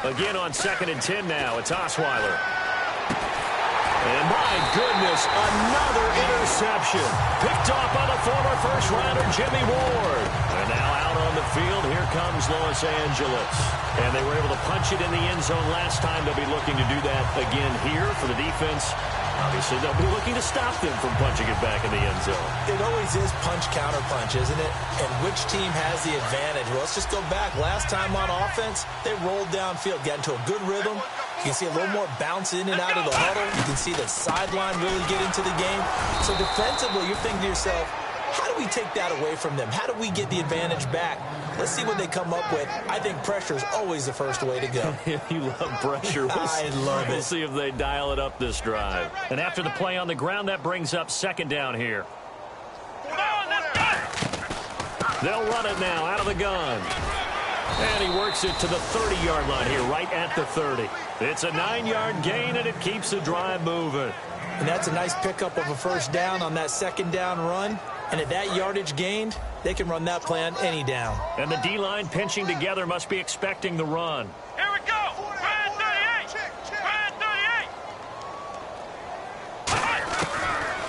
Again on 2nd and 10 now. It's Osweiler. And my goodness, another interception. Picked off by the former first-rounder Jimmy Ward. And now out on the field, here comes Los Angeles. And they were able to punch it in the end zone last time. They'll be looking to do that again here for the defense. Obviously, they'll be looking to stop them from punching it back in the end zone. It always is punch-counter-punch, isn't it? And which team has the advantage? Well, let's just go back. Last time on offense, they rolled downfield, got into a good rhythm. You can see a little more bounce in and out of the huddle. You can see the sideline really get into the game. So defensively, you're thinking to yourself, how do we take that away from them? How do we get the advantage back? Let's see what they come up with. I think pressure is always the first way to go. You love pressure. I love it. We'll see if they dial it up this drive. And after the play on the ground, that brings up second down here. They'll run it now out of the gun. And he works it to the 30-yard line here, right at the 30. It's a 9-yard gain, and it keeps the drive moving. And that's a nice pickup of a first down on that second down run. And at that yardage gained, they can run that play on any down. And the D-line pinching together must be expecting the run. Here we go. Brad 38. Brad 38.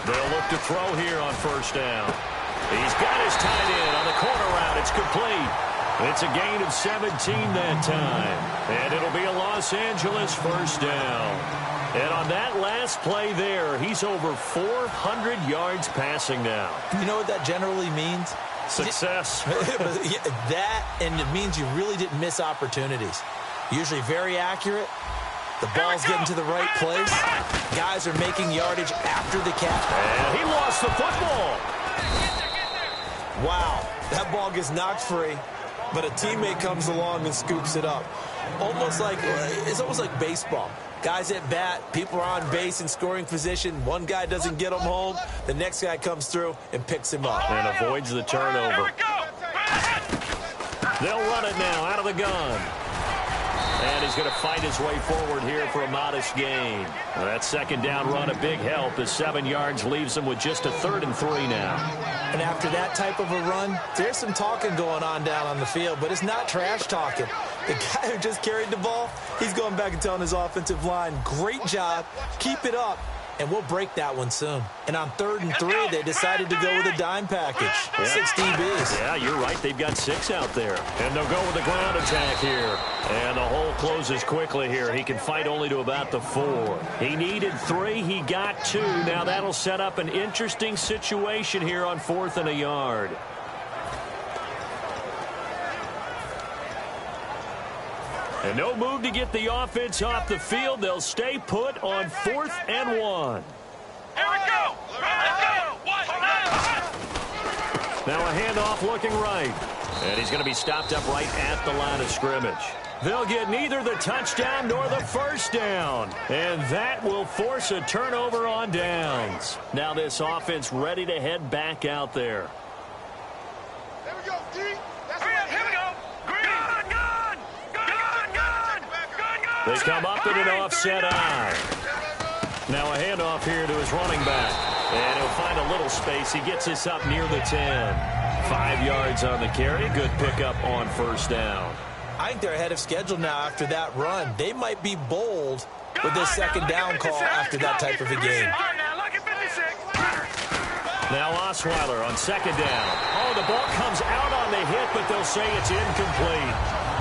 They'll look to throw here on first down. He's got his tight end on the corner route. It's complete. It's a gain of 17 that time. And it'll be a Los Angeles first down. And on that last play there, he's over 400 yards passing now. You know what that generally means? Success. That, and it means you really didn't miss opportunities. Usually very accurate. The ball's getting to the right place. Guys are making yardage after the catch. And he lost the football. Wow, that ball gets knocked free, but a teammate comes along and scoops it up. It's almost like baseball. Guys at bat, people are on base in scoring position. One guy doesn't get him home. The next guy comes through and picks him up. And avoids the turnover. They'll run it now out of the gun. And he's going to fight his way forward here for a modest gain. That second down run, a big help as 7 yards leaves him with just a 3rd and 3 now. And after that type of a run, there's some talking going on down on the field, but it's not trash talking. The guy who just carried the ball, he's going back and telling his offensive line, great job, keep it up, and we'll break that one soon. And on 3rd and 3, they decided to go with a dime package. 6 DBs. Yeah, you're right. They've got 6 out there. And they'll go with the ground attack here. And the hole closes quickly here. He can fight only to about the 4. He needed 3. He got 2. Now that'll set up an interesting situation here on 4th and a yard. And no move to get the offense off the field. They'll stay put on 4th and 1. Here we go. Now a handoff looking right. And he's going to be stopped up right at the line of scrimmage. They'll get neither the touchdown nor the first down. And that will force a turnover on downs. Now this offense ready to head back out there. There we go, D. That's right. Here we go. Gun. They come up in an offset eye. Now a handoff here to his running back. And he'll find a little space. He gets this up near the 10. 5 yards on the carry. Good pickup on first down. I think they're ahead of schedule now after that run. They might be bold with this second down call after that type of a game. All right, now look at 56. Now Osweiler on second down. Oh, the ball comes out on the hit, but they'll say it's incomplete.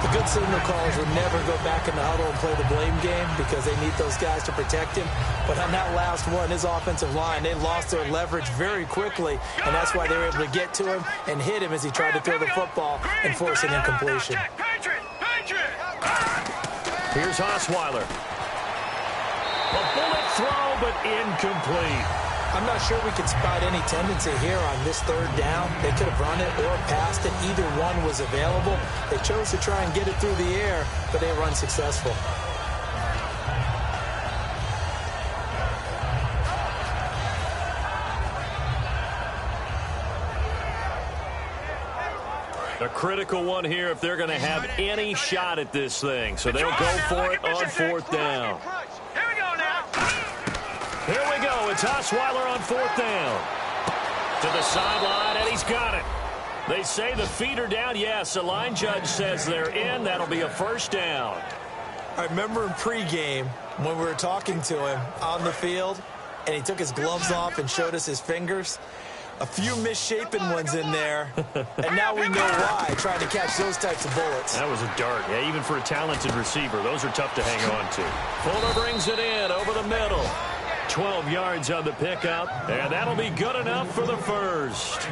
The good signal callers would never go back in the huddle and play the blame game because they need those guys to protect him. But on that last one, his offensive line, they lost their leverage very quickly, and that's why they were able to get to him and hit him as he tried to throw the football and force an incompletion. Here's Osweiler. A bullet throw, but incomplete. I'm not sure we can spot any tendency here on this third down. They could have run it or passed it. Either one was available. They chose to try and get it through the air, but they were unsuccessful. A critical one here if they're going to have any shot at this thing. So they'll go for it on fourth down. Here we go now. Here we go. It's Osweiler on fourth down. To the sideline, and he's got it. They say the feet are down. Yes, the line judge says they're in. That'll be a first down. I remember in pregame when we were talking to him on the field, and he took his gloves off and showed us his fingers. A few misshapen ones in there, and now we know why, trying to catch those types of bullets. That was a dart. Yeah, even for a talented receiver, those are tough to hang on to. Fuller brings it in over the middle. 12 yards on the pickup, and that'll be good enough for the first.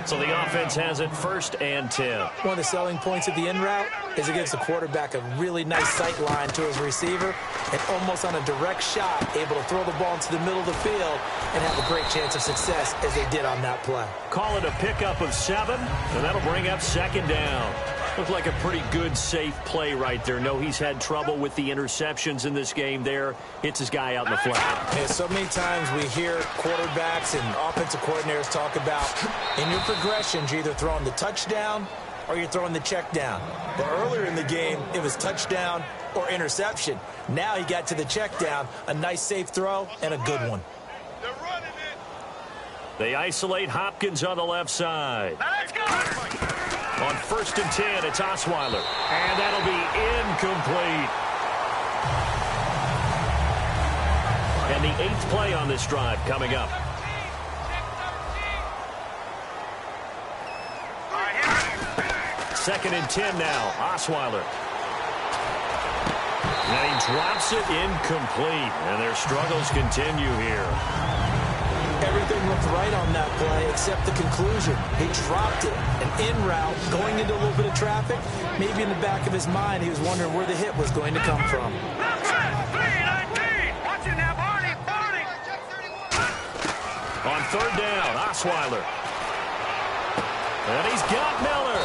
So the offense has it first and 10. One of the selling points of the in route is it gives the quarterback a really nice sight line to his receiver and almost on a direct shot able to throw the ball into the middle of the field and have a great chance of success as they did on that play. Call it a pickup of 7, and that'll bring up second down. Looked like a pretty good, safe play right there. No, he's had trouble with the interceptions in this game there. Hits his guy out in the flat. And so many times we hear quarterbacks and offensive coordinators talk about in your progressions, you're either throwing the touchdown or you're throwing the check down. But earlier in the game, it was touchdown or interception. Now he got to the check down, a nice safe throw and a good one. They isolate Hopkins on the left side. Let's go. On first and 10, it's Osweiler. And that'll be incomplete. And the 8th play on this drive coming up. Second and 10 now, Osweiler. And he drops it incomplete. And their struggles continue here. Everything looked right on that play except the conclusion. He dropped it. An in route, going into a little bit of traffic. Maybe in the back of his mind, he was wondering where the hit was going to come from. On third down, Osweiler. And he's got Miller.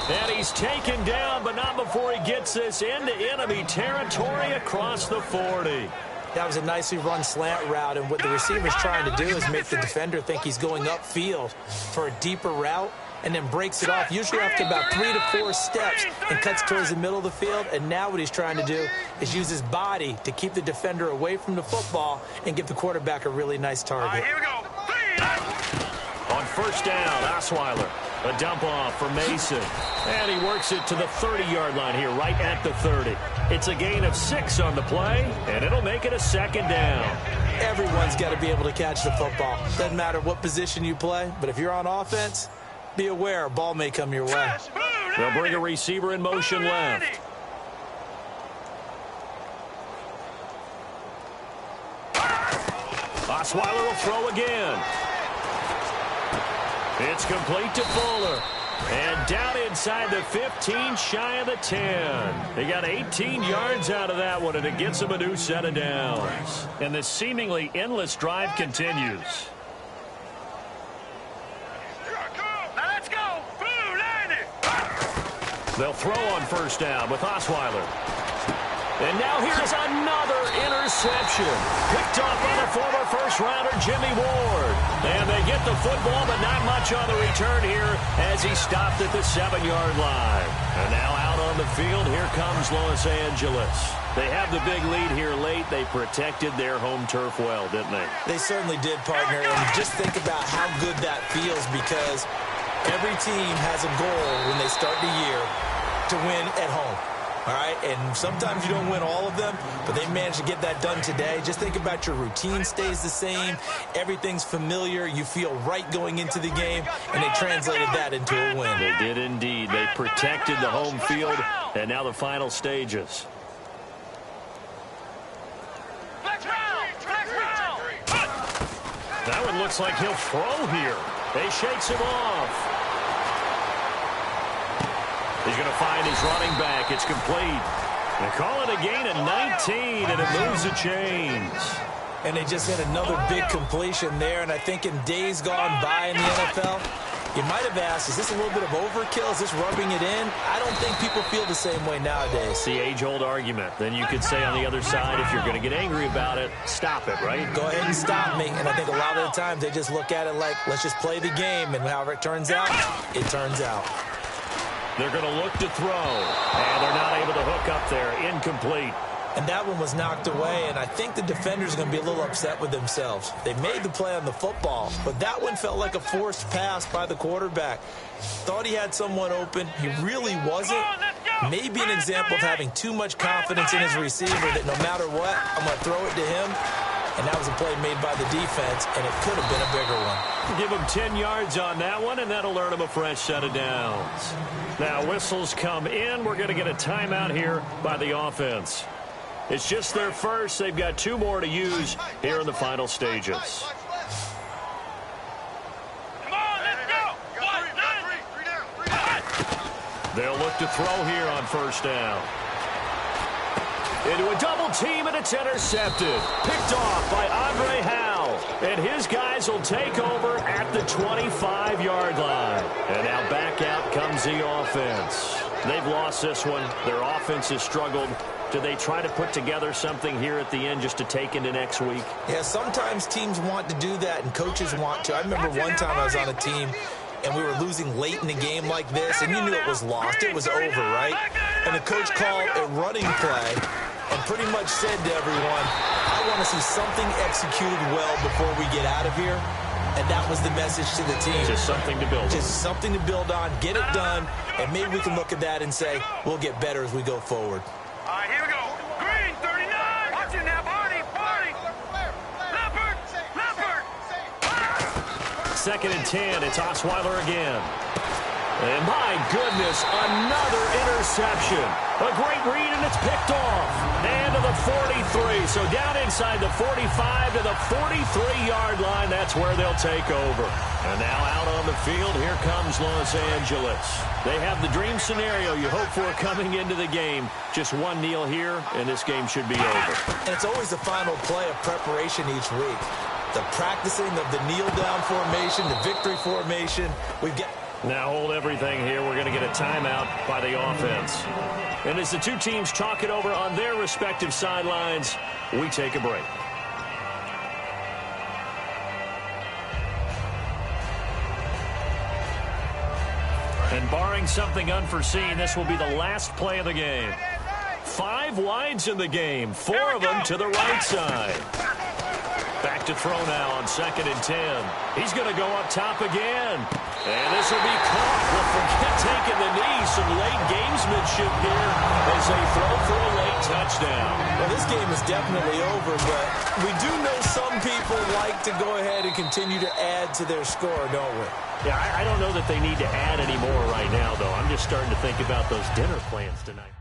And he's taken down, but not before he gets this into enemy territory across the 40. That was a nicely run slant route, and what the receiver's trying to do is make the defender think he's going upfield for a deeper route and then breaks it off, usually after about 3 to 4 steps, and cuts towards the middle of the field. And now what he's trying to do is use his body to keep the defender away from the football and give the quarterback a really nice target. Here we go. On first down, Osweiler. A dump off for Mason. And he works it to the 30-yard line here, right at the 30. It's a gain of 6 on the play, and it'll make it a second down. Everyone's got to be able to catch the football. Doesn't matter what position you play, but if you're on offense, be aware a ball may come your way. They'll bring a receiver in motion left. Osweiler will throw again. It's complete to Fuller. And down inside the 15, shy of the 10. They got 18 yards out of that one, and it gets them a new set of downs. And the seemingly endless drive continues. Now let's go. They'll throw on first down with Osweiler. And now here's another interception. Picked off by the former first-rounder Jimmy Ward. And they get the football, but not much on the return here as he stopped at the 7-yard line. And now out on the field, here comes Los Angeles. They have the big lead here late. They protected their home turf well, didn't they? They certainly did, partner. And just think about how good that feels, because every team has a goal when they start the year to win at home. All right, and sometimes you don't win all of them, but they managed to get that done today. Just think about your routine stays the same. Everything's familiar. You feel right going into the game, and they translated that into a win. They did indeed. They protected the home field, and now the final stages. That one looks like he'll throw here. They shakes him off. He's going to find his running back. It's complete. They call it a gain of 19, and it moves the chains. And they just had another big completion there, and I think in days gone by in the NFL, you might have asked, is this a little bit of overkill? Is this rubbing it in? I don't think people feel the same way nowadays. It's the age-old argument. Then you could say on the other side, if you're going to get angry about it, stop it, right? Go ahead and stop me. And I think a lot of the times they just look at it like, let's just play the game, and however it turns out, it turns out. They're going to look to throw, and they're not able to hook up there. Incomplete. And that one was knocked away, and I think the defenders are going to be a little upset with themselves. They made the play on the football, but that one felt like a forced pass by the quarterback. Thought he had someone open. He really wasn't. Maybe an example of having too much confidence in his receiver that no matter what, I'm going to throw it to him. And that was a play made by the defense, and it could have been a bigger one. Give him 10 yards on that one, and that'll earn him a fresh set of downs. Now whistles come in. We're going to get a timeout here by the offense. It's just their first. They've got 2 more to use here in the final stages. Come on, let's go. They'll look to throw here on first down. Into a double team, and it's intercepted. Picked off by Andre Howell. And his guys will take over at the 25-yard line. And now back out comes the offense. They've lost this one. Their offense has struggled. Do they try to put together something here at the end just to take into next week? Yeah, sometimes teams want to do that, and coaches want to. I remember one time I was on a team, and we were losing late in the game like this, and you knew it was lost. It was over, right? And the coach called a running play and pretty much said to everyone, I want to see something executed well before we get out of here. And that was the message to the team. Just something to build on. Just something to build on, get it done, and maybe we can look at that and say, we'll get better as we go forward. All right, here we go. Green, 39. Watch it now, Barney. Leopard. Second and 10. It's Osweiler again. And my goodness, another interception. A great read, and it's picked off. And to the 43. So down inside the 45 to the 43-yard line. That's where they'll take over. And now out on the field, here comes Los Angeles. They have the dream scenario you hope for coming into the game. Just one kneel here, and this game should be over. And it's always the final play of preparation each week. The practicing of the kneel-down formation, the victory formation. We've got... Now hold everything here. We're going to get a timeout by the offense. And as the two teams talk it over on their respective sidelines, we take a break. And barring something unforeseen, this will be the last play of the game. 5 wides in the game, 4 of them to the right side. Back to throw now on 2nd and 10. He's going to go up top again. And this will be caught. Well, forget taking the knee. Some late gamesmanship here as they throw for a late touchdown. Well, this game is definitely over, but we do know some people like to go ahead and continue to add to their score, don't we? Yeah, I don't know that they need to add any more right now, though. I'm just starting to think about those dinner plans tonight.